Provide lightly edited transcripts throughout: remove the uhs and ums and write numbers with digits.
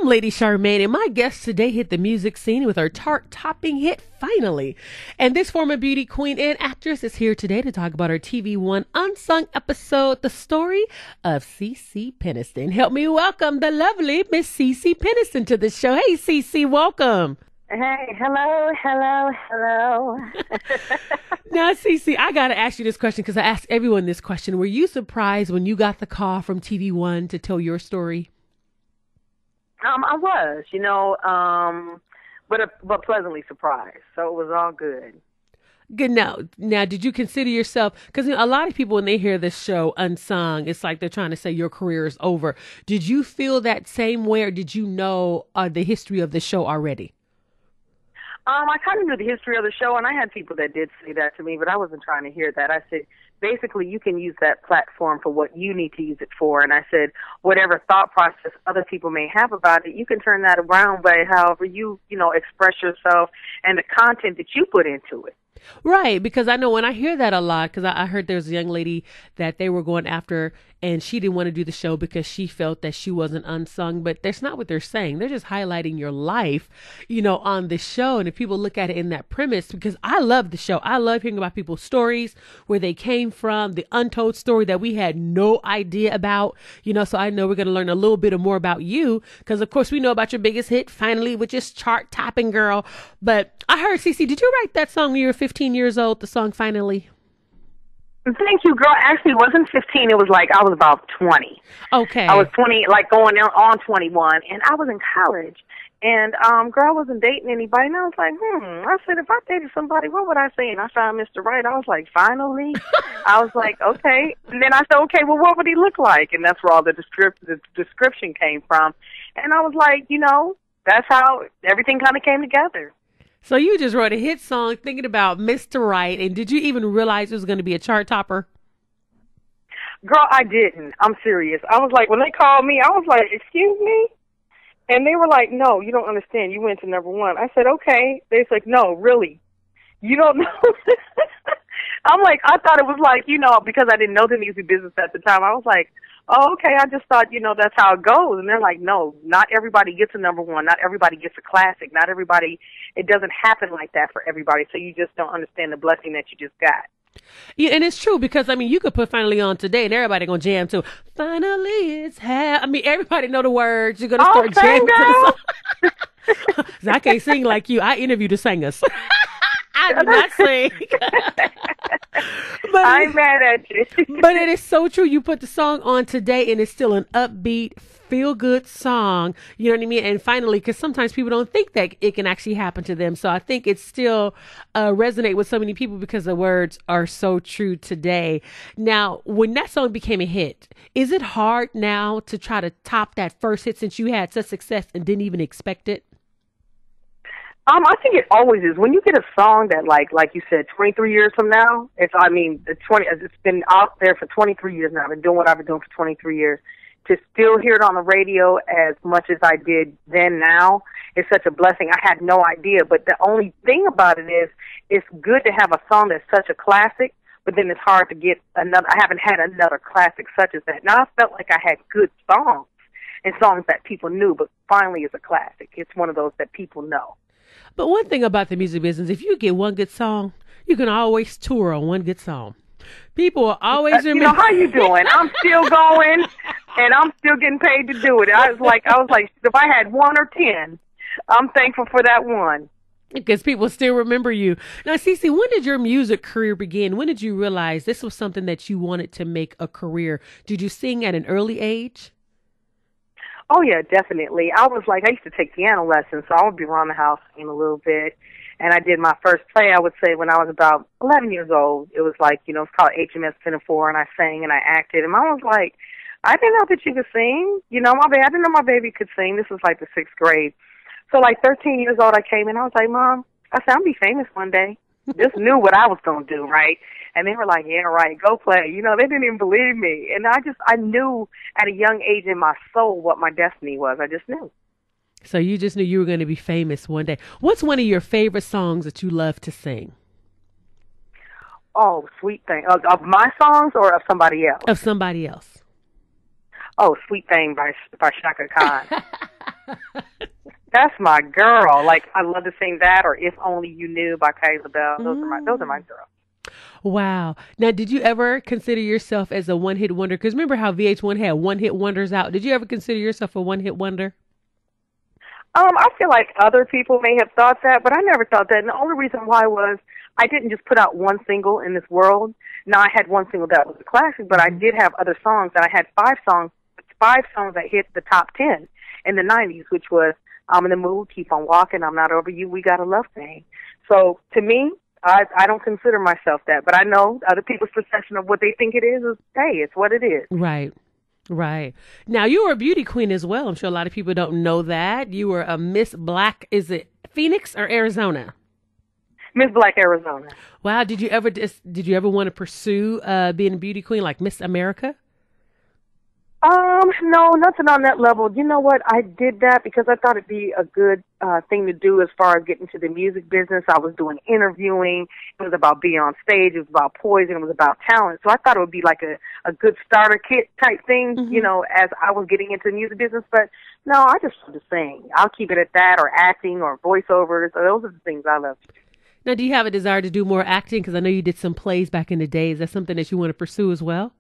Lady Charmaine, and my guest today hit the music scene with her chart-topping hit, Finally. And this former beauty queen and actress is here today to talk about her TVOne Unsung episode, The Story of CECE Peniston. Help me welcome the lovely Miss CECE Peniston to the show. Hey, CECE, welcome. Hey, hello. Now, CECE, I got to ask you this question because I asked everyone this question. Were you surprised when you got the call from TVOne to tell your story? I was, but pleasantly surprised. So it was all good. Good. Now, did you consider yourself, because a lot of people, when they hear this show Unsung, it's like they're trying to say your career is over. Did you feel that same way, or did you know the history of the show already? I kind of knew the history of the show, and I had people that did say that to me, but I wasn't trying to hear that. I said, basically, you can use that platform for what you need to use it for. And I said, whatever thought process other people may have about it, you can turn that around by however you express yourself and the content that you put into it. Right, because I know when I hear that a lot, because I heard there's a young lady that they were going after and she didn't want to do the show because she felt that she wasn't unsung, but that's not what they're saying. They're just highlighting your life, on the show. And if people look at it in that premise, because I love the show, I love hearing about people's stories, where they came from, the untold story that we had no idea about, so I know we're going to learn a little bit more about you, because of course we know about your biggest hit, Finally, which is chart topping, girl. But I heard, CeCe, did you write that song when you were 15 years old, the song Finally? Thank you, girl. Actually, it wasn't 15. It was like I was about 20. Okay. I was 20, like going on 21, and I was in college. And, girl, I wasn't dating anybody, and I was like, I said, if I dated somebody, what would I say? And I found Mr. Right. I was like, finally? I was like, okay. And then I said, okay, well, what would he look like? And that's where all the description came from. And I was like, that's how everything kind of came together. So you just wrote a hit song thinking about Mr. Right, and did you even realize it was going to be a chart topper? Girl, I didn't. I'm serious. I was like, when they called me, I was like, excuse me? And they were like, no, you don't understand. You went to number one. I said, okay. They said, no, really? You don't know? I'm like, I thought it was like, because I didn't know the music business at the time. I was like, oh, okay, I just thought, that's how it goes. And they're like, no, not everybody gets a number one. Not everybody gets a classic. Not everybody, it doesn't happen like that for everybody. So you just don't understand the blessing that you just got. Yeah, and it's true, because, you could put Finally on today and everybody going to jam to Finally it's everybody know the words. You're going to start jamming to the song. I can't sing like you. I interview the singers. I do not sing. But I'm mad at you. But it is so true. You put the song on today and it's still an upbeat, feel-good song. You know what I mean? And finally, because sometimes people don't think that it can actually happen to them. So I think it still resonate with so many people because the words are so true today. Now, when that song became a hit, is it hard now to try to top that first hit since you had such success and didn't even expect it? I think it always is. When you get a song that, like you said, 23 years from now, it's been out there for 23 years now. I've been doing what I've been doing for 23 years. To still hear it on the radio as much as I did then now is such a blessing. I had no idea. But the only thing about it is it's good to have a song that's such a classic, but then it's hard to get another. I haven't had another classic such as that. Now, I felt like I had good songs and songs that people knew, but Finally is a classic. It's one of those that people know. But one thing about the music business, if you get one good song, you can always tour on one good song. People will always remember. How you doing? I'm still going, and I'm still getting paid to do it. I was like, if I had 1 or 10, I'm thankful for that one. Because people still remember you. Now, CeCe, when did your music career begin? When did you realize this was something that you wanted to make a career? Did you sing at an early age? Oh, yeah, definitely. I used to take piano lessons, so I would be around the house singing a little bit. And I did my first play, I would say, when I was about 11 years old. It was like, it's called HMS Pinafore, and I sang and I acted. And Mom was like, I didn't know that you could sing. I didn't know my baby could sing. This was like the 6th grade. So, 13 years old, I came in. I was like, Mom, I said, I'll be famous one day. Just knew what I was going to do, right? And they were like, yeah, right, go play. They didn't even believe me. And I knew at a young age in my soul what my destiny was. I just knew. So you just knew you were going to be famous one day. What's one of your favorite songs that you love to sing? Oh, Sweet Thing. Of my songs or of somebody else? Of somebody else. Oh, Sweet Thing by Shaka Khan. That's my girl. Like, I love to sing that, or If Only You Knew by Patti LaBelle. Those are my girls. Wow. Now, did you ever consider yourself as a one-hit wonder? Because remember how VH1 had one-hit wonders out? Did you ever consider yourself a one-hit wonder? I feel like other people may have thought that, but I never thought that. And the only reason why was I didn't just put out one single in this world. Now, I had one single that was a classic, but I did have other songs, and I had five songs that hit the top 10 in the 90s, which was I'm in the Mood, Keep on Walking, I'm Not Over You, We Got a Love Thing. So, to me, I don't consider myself that, but I know other people's perception of what they think it is, hey, it's what it is. Right. Right. Now, you were a beauty queen as well. I'm sure a lot of people don't know that. You were a Miss Black, is it Phoenix or Arizona? Miss Black, Arizona. Wow. Did you ever want to pursue being a beauty queen like Miss America? No, nothing on that level. You know what? I did that because I thought it'd be a good thing to do as far as getting to the music business. I was doing interviewing. It was about being on stage. It was about poise, and it was about talent. So I thought it would be like a good starter kit type thing, you know, as I was getting into the music business. But no, I just love to sing. I'll keep it at that, or acting, or voiceovers. So those are the things I love to do. Now, do you have a desire to do more acting? Because I know you did some plays back in the day. Is that something that you want to pursue as well?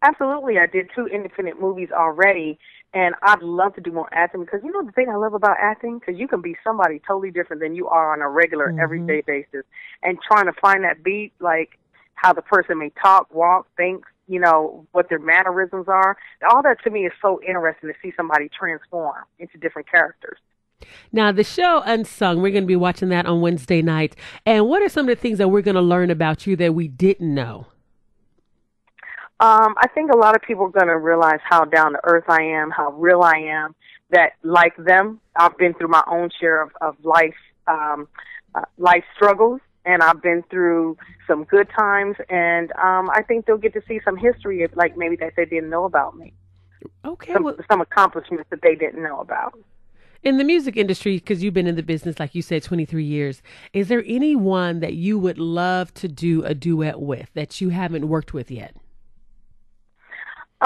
Absolutely. I did 2 independent movies already, and I'd love to do more acting because, you know, the thing I love about acting, because you can be somebody totally different than you are on a regular, everyday basis, and trying to find that beat, like how the person may talk, walk, think, you know, what their mannerisms are. All that to me is so interesting to see somebody transform into different characters. Now, the show Unsung, we're going to be watching that on Wednesday night. And what are some of the things that we're going to learn about you that we didn't know? I think a lot of people are going to realize how down to earth I am, how real I am, that like them, I've been through my own share of life struggles, and I've been through some good times, and I think they'll get to see some history of, like, maybe that they didn't know about me. Okay. Some accomplishments that they didn't know about. In the music industry, because you've been in the business, like you said, 23 years, is there anyone that you would love to do a duet with that you haven't worked with yet?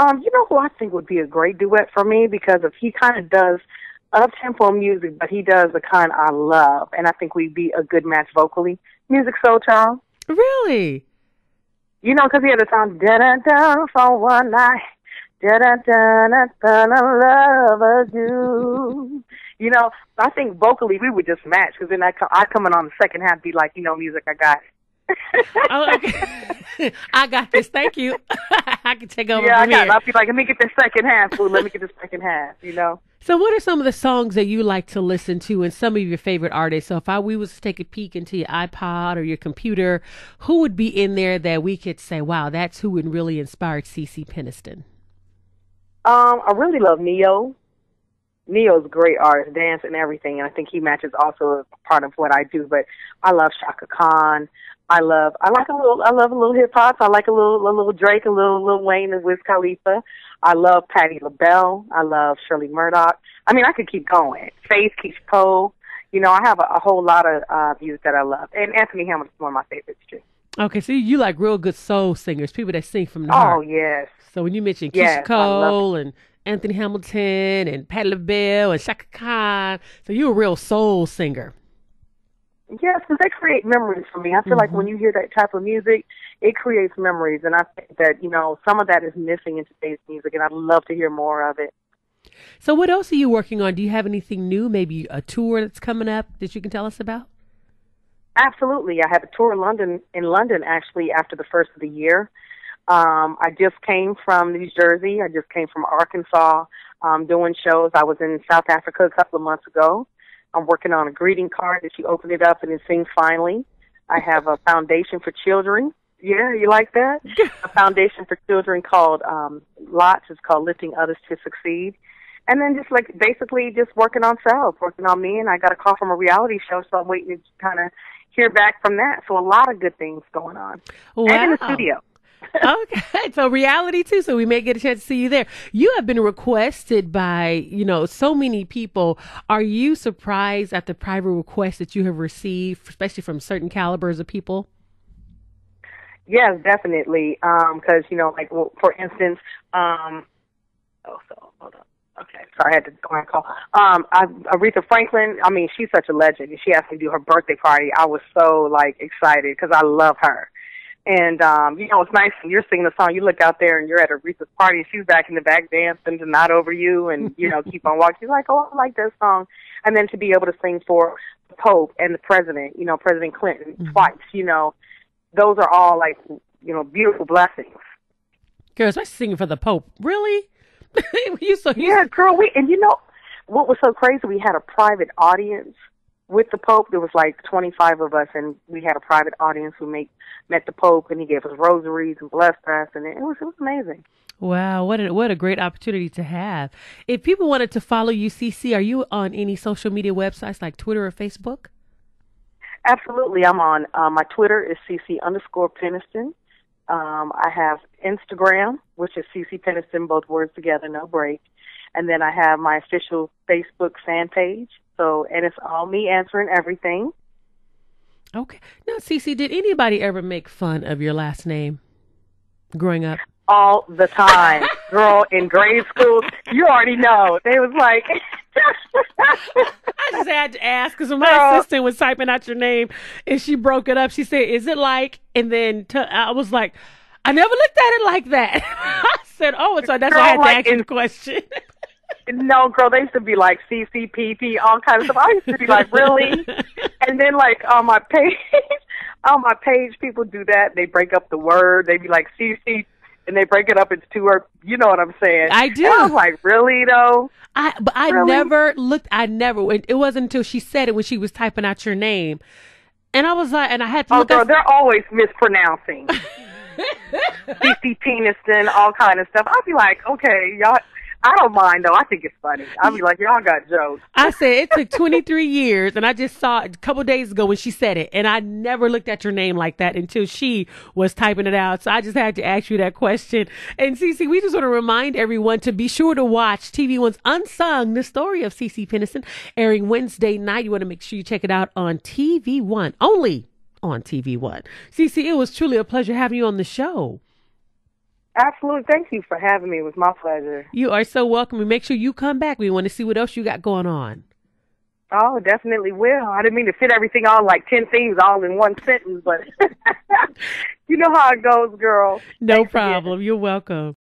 You know who I think would be a great duet for me, because he kind of does up-tempo music, but he does the kind I love, and I think we'd be a good match vocally. Music Soul Child. Really? You know, because he had the song, da-da-da, for one night, da-da-da-da-da, love you. You know, I think vocally we would just match, because then I come in on the second half, be like, you know, music, I got it. Oh, okay. I got this. Thank you. I can take over. Yeah, from here. I'll be like, let me get the second half, boo. Let me get the second half, you know? So what are some of the songs that you like to listen to and some of your favorite artists? So if we was to take a peek into your iPod or your computer, who would be in there that we could say, wow, that's who would really inspired CeCe Peniston? I really love Neo. Neo's a great artist, dance and everything, and I think he matches also a part of what I do. But I love Shaka Khan. I love a little hip hop. I like a little Drake, a little Wayne and Wiz Khalifa. I love Patti LaBelle. I love Shirley Murdoch. I mean, I could keep going. Faith, Keisha Cole. You know, I have a whole lot of music that I love. And Anthony Hamilton's one of my favorites too. Okay, so you like real good soul singers, people that sing from the heart. Oh yes. So when you mentioned Keisha Cole and Anthony Hamilton and Patti LaBelle and Shaka Khan, so you're a real soul singer. Yes, because they create memories for me. I feel like when you hear that type of music, it creates memories, and I think that, you know, some of that is missing in today's music, and I'd love to hear more of it. So what else are you working on? Do you have anything new, maybe a tour that's coming up that you can tell us about? Absolutely. I have a tour in London, actually, after the first of the year. I just came from New Jersey. I just came from Arkansas doing shows. I was in South Africa a couple of months ago. I'm working on a greeting card that you open it up and it sings finally. I have a foundation for children. Yeah, you like that? A foundation for children called LOTS. It's called Lifting Others to Succeed. And then just like basically just working on self, working on me. And I got a call from a reality show, so I'm waiting to kind of hear back from that. So a lot of good things going on. Wow. And in the studio. Okay, so reality too, so we may get a chance to see you there. You have been requested by, you know, so many people. Are you surprised at the private requests that you have received, especially from certain calibers of people? Yes, definitely. Because, you know, like, well, for instance, hold on. Okay, sorry, I had to go and call. Aretha Franklin, I mean, she's such a legend. She asked me to do her birthday party. I was so, like, excited because I love her. And, you know, it's nice when you're singing a song, you look out there and you're at Aretha's party and she's back in the back dancing to Not Over You and, you know, keep on walking. You're like, oh, I like that song. And then to be able to sing for the Pope and the President, you know, President Clinton twice, you know, those are all, like, you know, beautiful blessings. Girl, especially singing for the Pope. Really? Yeah, girl. And you know what was so crazy? We had a private audience with the Pope. There was like 25 of us, and we had a private audience who met the Pope, and he gave us rosaries and blessed us, and it was amazing. Wow, what a great opportunity to have. If people wanted to follow you, CeCe, are you on any social media websites like Twitter or Facebook? Absolutely, I'm on. My Twitter is CeCe_Peniston. I have Instagram, which is CeCe Peniston, both words together, no break. And then I have my official Facebook fan page. And it's all me answering everything. Okay. Now, CeCe, did anybody ever make fun of your last name growing up? All the time. Girl, in grade school, you already know. They was like... I just had to ask because when my assistant was typing out your name and she broke it up, she said, is it like, and then I was like, I never looked at it like that. I said, oh, so that's why I had to ask you the question. No, girl, they used to be like CCPP, all kinds of stuff. I used to be like, really? And then like on my page, people do that. They break up the word. They be like CC, and they break it up into two words. You know what I'm saying? I do. And I was like, really though? I really? Never looked. It wasn't until she said it when she was typing out your name, and I was like, and I had to. Girl, they're always mispronouncing. CeCe Peniston, all kind of stuff. I'd be like, okay, y'all. I don't mind, though. I think it's funny. I'll be like, y'all got jokes. I said it took 23 years, and I just saw it a couple days ago when she said it, and I never looked at your name like that until she was typing it out. So I just had to ask you that question. And CeCe, we just want to remind everyone to be sure to watch TVOne's Unsung, the story of CeCe Peniston, airing Wednesday night. You want to make sure you check it out on TVOne, only on TVOne. CeCe, it was truly a pleasure having you on the show. Absolutely. Thank you for having me. It was my pleasure. You are so welcome. And make sure you come back. We want to see what else you got going on. Oh, definitely will. I didn't mean to fit everything on like 10 things all in one sentence, but you know how it goes, girl. No problem. You're welcome.